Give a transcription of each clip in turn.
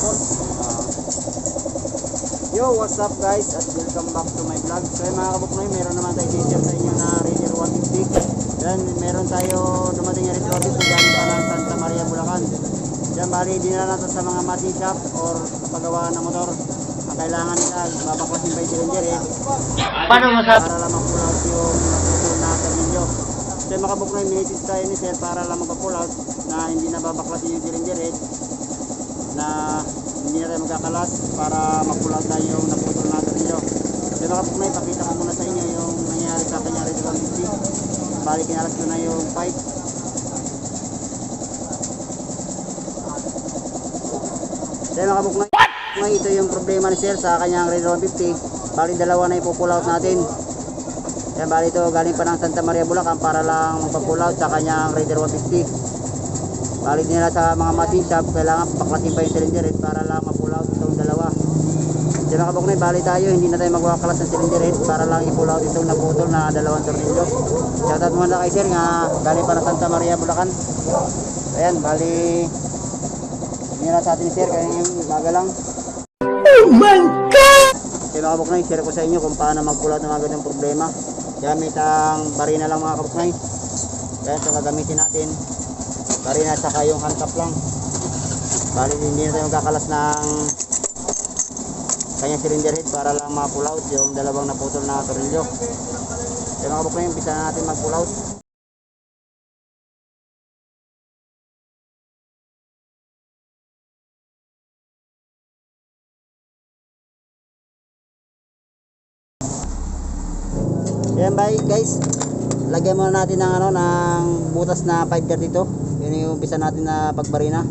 cellphone. Yo, what's up guys at welcome back to my vlog. So mga kabuknoy, meron naman tayo i-share sa inyo na Raider 150. Yan, meron tayo dumating na Raider 150 galing pa ng Santa Maria, Bulacan. Yan, bali dinala natin sa mga machine shop or kapagawa ng motor. Ang kailangan nila, babaklasin pa yung cylinder Paano masabi? para lang mag-pull out yung naputol na tornilyo. So mga kabuknoy, minitis tayo ni sir para lang mag-pull out na hindi na babaklasin yung cylinder na hindi na tayo magkakalas para mag-pull out tayo yung naputol na tornilyo. So mga kabuknoy, pakita ko muna sa inyo yung nangyari sa kanya Raider 150. Bali kinalas ko na yung pipe. So mga kabuknoy, ito yung problema ni sir sa kanyang Raider 150. Bali dalawa na ipo-pull out natin. Yan, bali ito galing pa ng Santa Maria, Bulacan para lang magpa-pull out sa kanyang Raider 150. Bali nila sa mga machine shop, kailangan paklasin pa yung cylinder head para lang ma-pull out itong dalawa. So mga kabuknoy, bali tayo hindi na tayo magwakalas ng cylinder head para lang i-pull out itong naputol na dalawang tornilyo. Shoutout muna kay sir nga galing pa ng Santa Maria, Bulacan. Ayan, bali nila sa atin ni sir kaya yung baga lang. Oh my God! Kaya mga kabuknoy, share ko sa inyo kung paano mag-pull out ng mga ganyan problema gamit ang barina lang mga kabuknoy. Kaya ito gagamitin natin, barina saka yung hand cap lang. Bali hindi na tayo magkakalas ng kanyang cylinder head para lang ma-pull out yung dalawang naputol na tornilyo. Kaya mga kabuknoy, umpisa na natin mag-pull out. Ayan bye guys, lagyan muna natin ng ng butas na 532. Yun yung umpisa natin na pagbarina.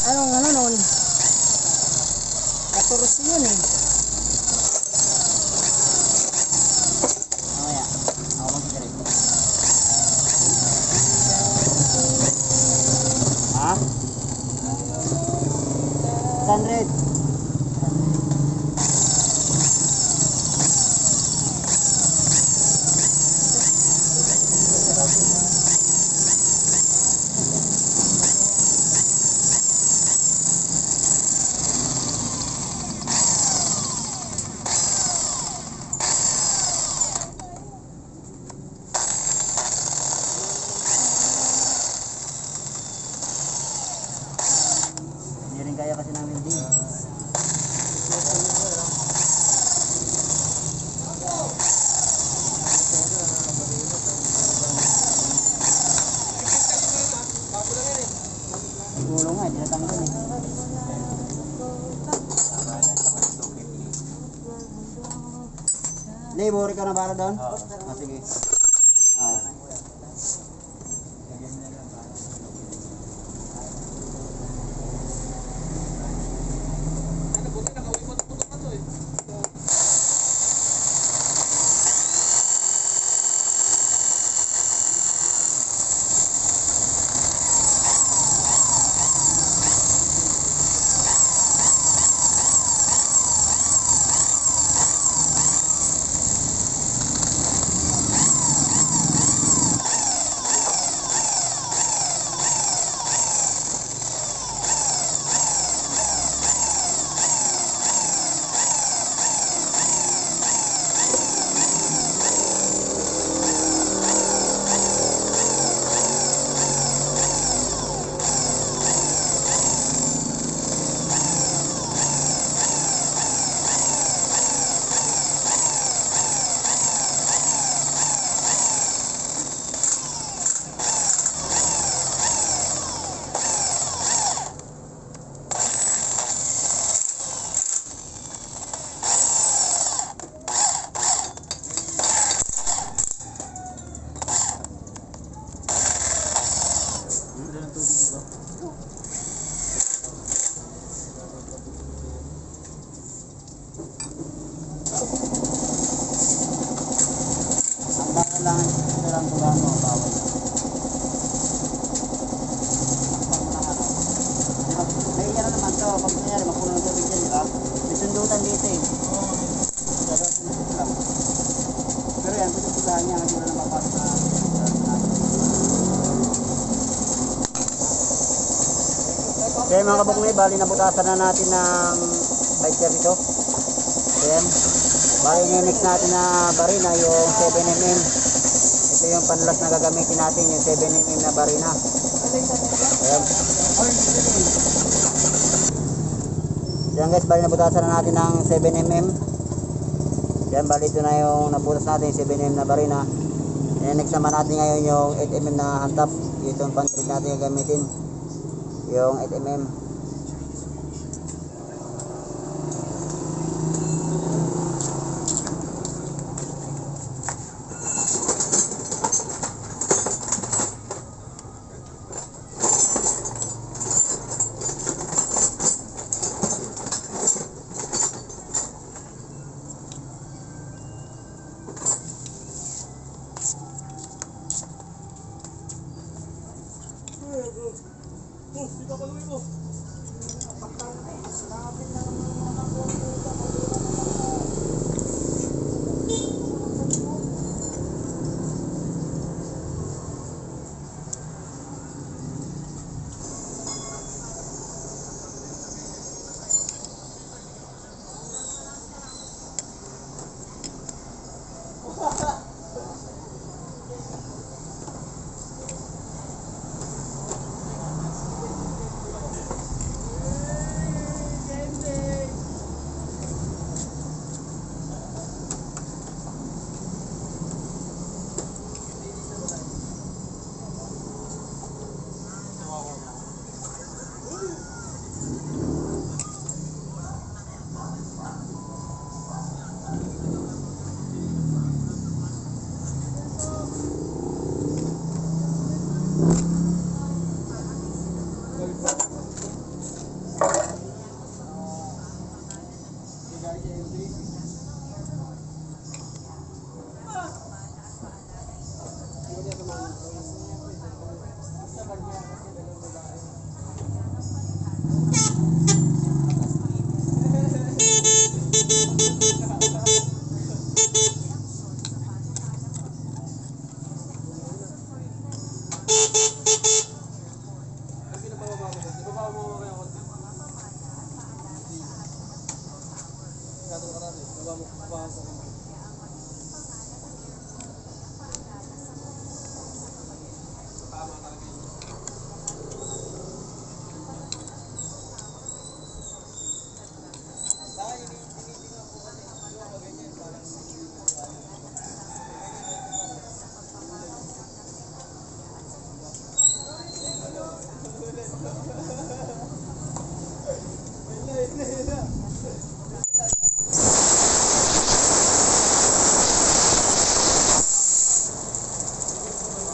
Anong ano nun? 14 yun eh. Mamaya, ako mag-direct. Ha? 100. Hindi rin kaya kasi namin din. Gulo nga, tinatanggal eh. Hindi, buri ka na para doon? Sige. dito, pag nangyari, mapuno ng tubig dyan, di ba? May sundutan dito eh. Dapat sundot lang. Pero yan, putulahan niya kasi wala na mapasok na okay mga kabuknay, bali nabutasan na natin ng binder dito. Ayan. Bali next natin na barina yung 7mm. Ito yung panlas na gagamitin natin, yung 7mm na barina. Ayan. Ayan guys, bali nabutasan na natin ng 7mm. Ayan, bali ito na yung nabutas natin yung 7mm na barina. Ayan, next naman natin ngayon yung 8mm na hantap. Ito yung pang-treat natin gagamitin, yung 8mm.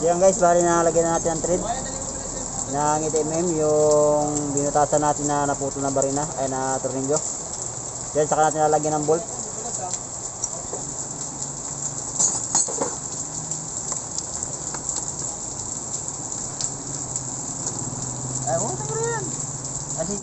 Yan guys, bali na lagyan na natin ang thread ng 8mm, yung binutasan natin na naputol na barina ay na tornilyo. Yan, saka natin lalagyan ng bolt. Ay, tingnan yan. Kasi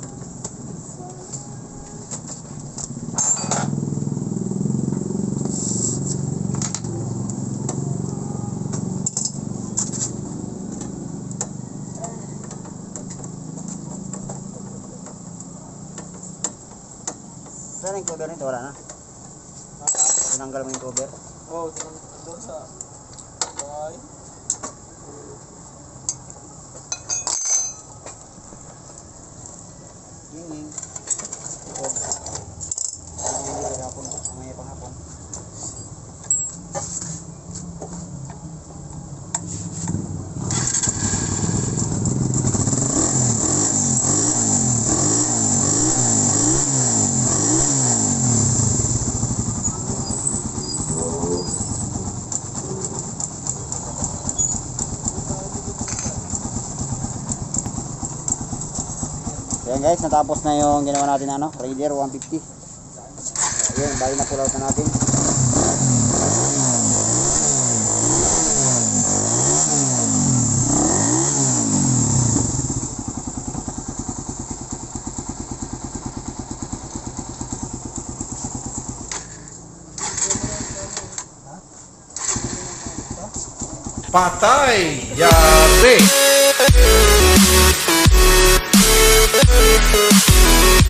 saan yung cover nito? Wala na. Tinanggal mo yung cover. Oo, doon sa bahay. Ying. Oh. Hindi ka hapon. May panghapon. Ayan guys, natapos na yung ginawa natin ano, Raider 150. Ayan, bali na pull out na natin. Patay! Yari!